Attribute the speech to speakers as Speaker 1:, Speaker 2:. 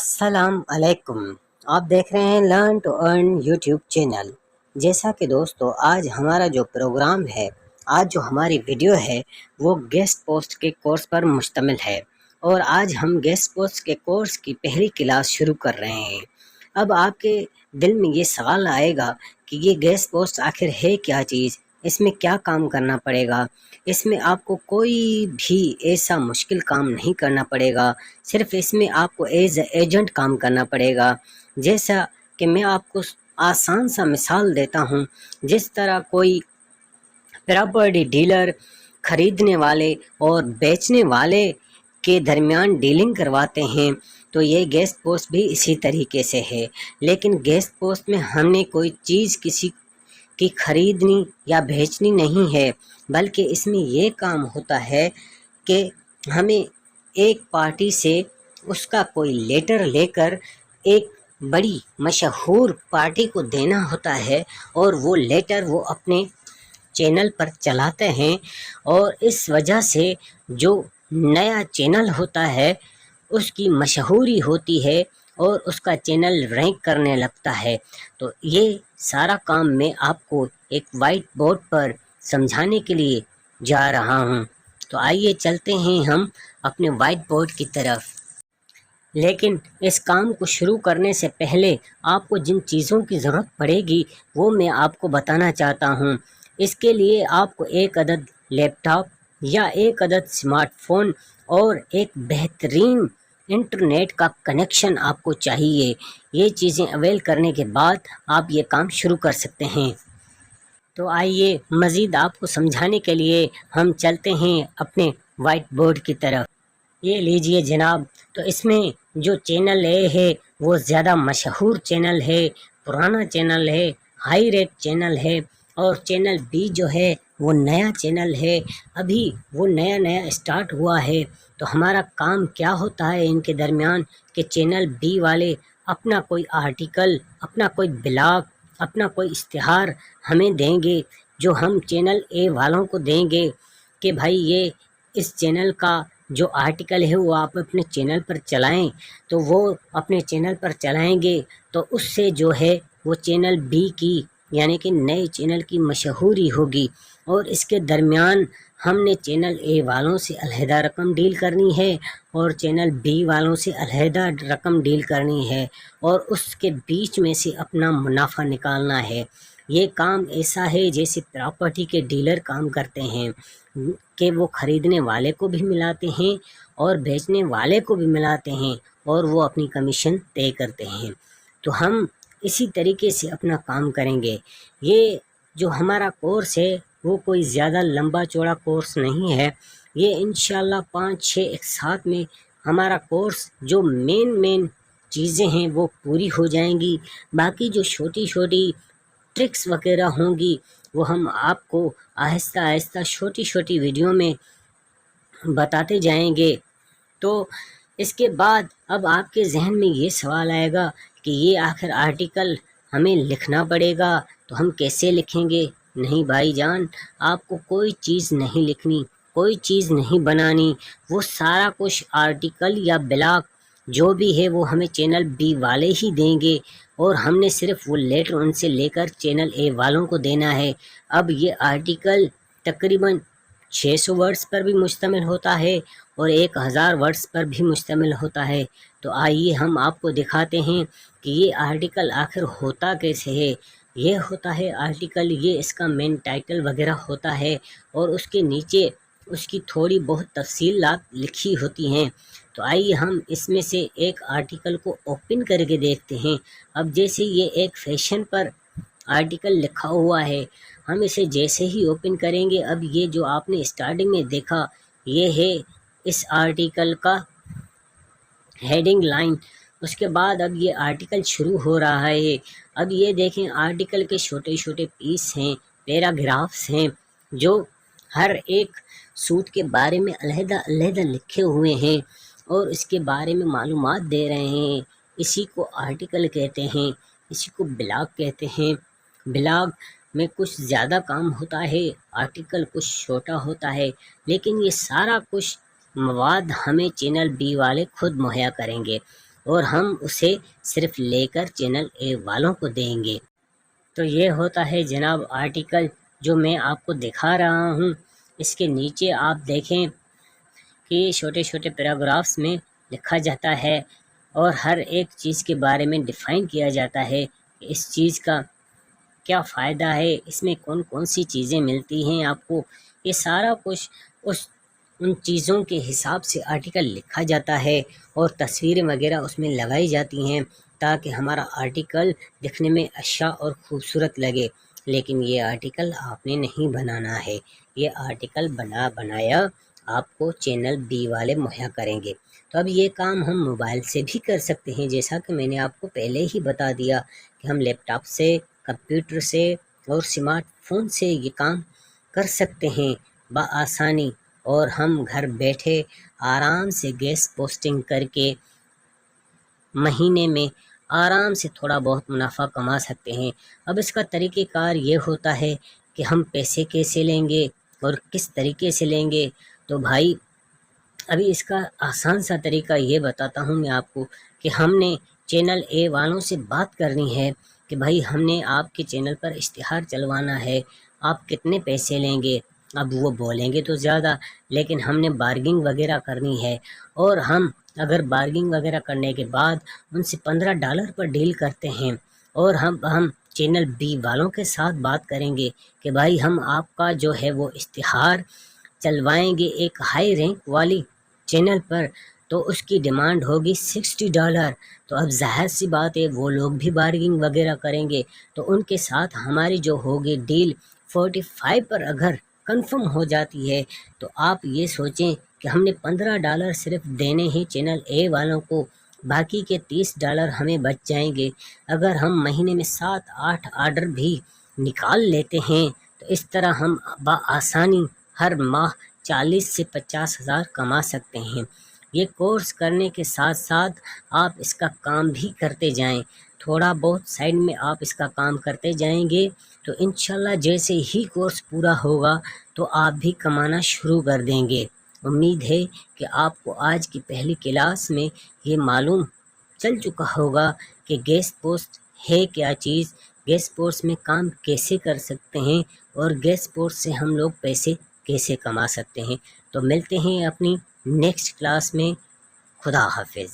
Speaker 1: السلام علیکم۔ آپ دیکھ رہے ہیں learn to earn YouTube channel. جیسا کہ دوستو آج ہمارا جو پروگرام ہے، آج جو ہماری ویڈیو ہے وہ گیسٹ پوسٹ کے کورس پر مشتمل ہے، اور آج ہم گیسٹ پوسٹ کے کورس کی پہلی کلاس شروع کر رہے ہیں۔ اب آپ کے دل میں یہ سوال آئے گا کہ یہ گیسٹ پوسٹ آخر ہے کیا چیز، اس میں کیا کام کرنا پڑے گا۔ اس میں آپ کو کوئی بھی ایسا مشکل کام نہیں کرنا پڑے گا، صرف اس میں آپ کو ایز اے ایجنٹ کام کرنا پڑے گا۔ جیسا کہ میں آپ کو آسان سا مثال دیتا ہوں، جس طرح کوئی پراپرٹی ڈیلر خریدنے والے اور بیچنے والے کے درمیان ڈیلنگ کرواتے ہیں، تو یہ گیسٹ پوسٹ بھی اسی طریقے سے ہے۔ لیکن گیسٹ پوسٹ میں ہم نے کوئی چیز کسی کی خریدنی یا بیچنی نہیں ہے، بلکہ اس میں یہ کام ہوتا ہے کہ ہمیں ایک پارٹی سے اس کا کوئی لیٹر لے کر ایک بڑی مشہور پارٹی کو دینا ہوتا ہے، اور وہ لیٹر وہ اپنے چینل پر چلاتے ہیں، اور اس وجہ سے جو نیا چینل ہوتا ہے اس کی مشہوری ہوتی ہے اور اس کا چینل رینک کرنے لگتا ہے۔ تو یہ سارا کام میں آپ کو ایک وائٹ بورڈ پر سمجھانے کے لیے جا رہا ہوں، تو آئیے چلتے ہیں ہم اپنے وائٹ بورڈ کی طرف۔ لیکن اس کام کو شروع کرنے سے پہلے آپ کو جن چیزوں کی ضرورت پڑے گی وہ میں آپ کو بتانا چاہتا ہوں۔ اس کے لیے آپ کو ایک عدد لیپ ٹاپ یا ایک عدد اسمارٹ فون اور ایک بہترین انٹرنیٹ کا کنیکشن آپ کو چاہیے۔ یہ چیزیں اویل کرنے کے بعد آپ یہ کام شروع کر سکتے ہیں۔ تو آئیے مزید آپ کو سمجھانے کے لیے ہم چلتے ہیں اپنے وائٹ بورڈ کی طرف۔ یہ لیجئے جناب، تو اس میں جو چینل اے ہے وہ زیادہ مشہور چینل ہے، پرانا چینل ہے، ہائی ریٹ چینل ہے، اور چینل بی جو ہے وہ نیا چینل ہے، ابھی وہ نیا اسٹارٹ ہوا ہے۔ تو ہمارا کام کیا ہوتا ہے ان کے درمیان کہ چینل بی والے اپنا کوئی آرٹیکل، اپنا کوئی بلاگ، اپنا کوئی اشتہار ہمیں دیں گے، جو ہم چینل اے والوں کو دیں گے کہ بھائی یہ اس چینل کا جو آرٹیکل ہے وہ آپ اپنے چینل پر چلائیں۔ تو وہ اپنے چینل پر چلائیں گے تو اس سے جو ہے وہ چینل بی کی یعنی کہ نئے چینل کی مشہوری ہوگی، اور اس کے درمیان ہم نے چینل اے والوں سے علیحدہ رقم ڈیل کرنی ہے اور چینل بی والوں سے علیحدہ رقم ڈیل کرنی ہے، اور اس کے بیچ میں سے اپنا منافع نکالنا ہے۔ یہ کام ایسا ہے جیسے پراپرٹی کے ڈیلر کام کرتے ہیں کہ وہ خریدنے والے کو بھی ملاتے ہیں اور بیچنے والے کو بھی ملاتے ہیں، اور وہ اپنی کمیشن طے کرتے ہیں۔ تو ہم اسی طریقے سے اپنا کام کریں گے۔ یہ جو ہمارا کورس ہے وہ کوئی زیادہ لمبا چوڑا کورس نہیں ہے، یہ انشاءاللہ 5-6 ایک ساتھ میں ہمارا کورس جو مین چیزیں ہیں وہ پوری ہو جائیں گی۔ باقی جو چھوٹی ٹرکس وغیرہ ہوں گی وہ ہم آپ کو آہستہ آہستہ چھوٹی ویڈیو میں بتاتے جائیں گے۔ تو اس کے بعد اب آپ کے ذہن میں یہ سوال آئے گا کہ یہ آخر آرٹیکل ہمیں لکھنا پڑے گا تو ہم کیسے لکھیں گے؟ نہیں بھائی جان، آپ کو کوئی چیز نہیں لکھنی، کوئی چیز نہیں بنانی، وہ سارا کچھ آرٹیکل یا بلاگ جو بھی ہے وہ ہمیں چینل بی والے ہی دیں گے، اور ہم نے صرف وہ لیٹر ان سے لے کر چینل اے والوں کو دینا ہے۔ اب یہ آرٹیکل تقریباً 600 ورڈز پر بھی مشتمل ہوتا ہے اور 1000 ورڈز پر بھی مشتمل ہوتا ہے۔ تو آئیے ہم آپ کو دکھاتے ہیں کہ یہ آرٹیکل آخر ہوتا کیسے ہے۔ یہ ہوتا ہے آرٹیکل، یہ اس کا مین ٹائٹل وغیرہ ہوتا ہے، اور اس کے نیچے اس کی تھوڑی بہت تفصیلات لکھی ہوتی ہیں۔ تو آئیے ہم اس میں سے ایک آرٹیکل کو اوپن کر کے دیکھتے ہیں۔ اب جیسے یہ ایک فیشن پر آرٹیکل لکھا ہوا ہے، ہم اسے جیسے ہی اوپن کریں گے، اب یہ جو آپ نے اسٹارٹنگ میں دیکھا یہ ہے اس آرٹیکل کا ہیڈنگ لائن۔ اس کے بعد اب یہ آرٹیکل شروع ہو رہا ہے۔ اب یہ دیکھیں آرٹیکل کے چھوٹے پیس ہیں، پیراگرافس ہیں، جو ہر ایک سوٹ کے بارے میں علیحدہ لکھے ہوئے ہیں اور اس کے بارے میں معلومات دے رہے ہیں۔ اسی کو آرٹیکل کہتے ہیں، اسی کو بلاگ کہتے ہیں۔ بلاگ میں کچھ زیادہ کام ہوتا ہے، آرٹیکل کچھ چھوٹا ہوتا ہے، لیکن یہ سارا کچھ مواد ہمیں چینل بی والے خود مہیا کریں گے۔ اور ہم اسے صرف لے کر چینل اے والوں کو دیں گے۔ تو یہ ہوتا ہے جناب آرٹیکل جو میں آپ کو دکھا رہا ہوں۔ اس کے نیچے آپ دیکھیں کہ چھوٹے چھوٹے پیراگرافس میں لکھا جاتا ہے اور ہر ایک چیز کے بارے میں ڈیفائن کیا جاتا ہے کہ اس چیز کا کیا فائدہ ہے، اس میں کون کون سی چیزیں ملتی ہیں آپ کو، یہ سارا کچھ ان چیزوں کے حساب سے آرٹیکل لکھا جاتا ہے اور تصویریں وغیرہ اس میں لگائی جاتی ہیں تاکہ ہمارا آرٹیکل دکھنے میں اچھا اور خوبصورت لگے۔ لیکن یہ آرٹیکل آپ نے نہیں بنانا ہے، یہ آرٹیکل بنایا آپ کو چینل بی والے مہیا کریں گے۔ تو اب یہ کام ہم موبائل سے بھی کر سکتے ہیں، جیسا کہ میں نے آپ کو پہلے ہی بتا دیا کہ ہم لیپ ٹاپ سے، کمپیوٹر سے اور اسمارٹ فون سے یہ کام کر سکتے ہیں بآسانی، اور ہم گھر بیٹھے آرام سے گیس پوسٹنگ کر کے مہینے میں آرام سے تھوڑا بہت منافع کما سکتے ہیں۔ اب اس کا طریقہ کار یہ ہوتا ہے کہ ہم پیسے کیسے لیں گے اور کس طریقے سے لیں گے۔ تو بھائی ابھی اس کا آسان سا طریقہ یہ بتاتا ہوں میں آپ کو کہ ہم نے چینل اے والوں سے بات کرنی ہے کہ بھائی ہم نے آپ کے چینل پر اشتہار چلوانا ہے، آپ کتنے پیسے لیں گے۔ اب وہ بولیں گے تو زیادہ، لیکن ہم نے بارگنگ وغیرہ کرنی ہے، اور ہم اگر بارگنگ وغیرہ کرنے کے بعد ان سے $15 پر ڈیل کرتے ہیں، اور ہم چینل بی والوں کے ساتھ بات کریں گے کہ بھائی ہم آپ کا جو ہے وہ اشتہار چلوائیں گے ایک ہائی رینک والی چینل پر، تو اس کی ڈیمانڈ ہوگی $60۔ تو اب ظاہر سی بات ہے وہ لوگ بھی بارگنگ وغیرہ کریں گے، تو ان کے ساتھ ہماری جو ہوگی ڈیل 45 پر اگر کنفرم ہو جاتی ہے، تو آپ یہ سوچیں کہ ہم نے $15 صرف دینے ہیں چینل اے والوں کو، باقی کے $30 ہمیں بچ جائیں گے۔ اگر ہم مہینے میں 7-8 آرڈر بھی نکال لیتے ہیں تو اس طرح ہم بآسانی ہر ماہ 40 سے 50 ہزار کما سکتے ہیں۔ یہ کورس کرنے کے ساتھ ساتھ آپ اس کا کام بھی کرتے جائیں، تھوڑا بہت سائڈ میں آپ اس کا کام کرتے جائیں گے تو انشاءاللہ جیسے ہی کورس پورا ہوگا تو آپ بھی کمانا شروع کر دیں گے۔ امید ہے کہ آپ کو آج کی پہلی کلاس میں یہ معلوم چل چکا ہوگا کہ گیس پوسٹ ہے کیا چیز، گیس پوسٹ میں کام کیسے کر سکتے ہیں، اور گیس پوسٹ سے ہم لوگ پیسے کیسے کما سکتے ہیں۔ تو ملتے ہیں اپنی نیکسٹ کلاس میں۔ خدا حافظ۔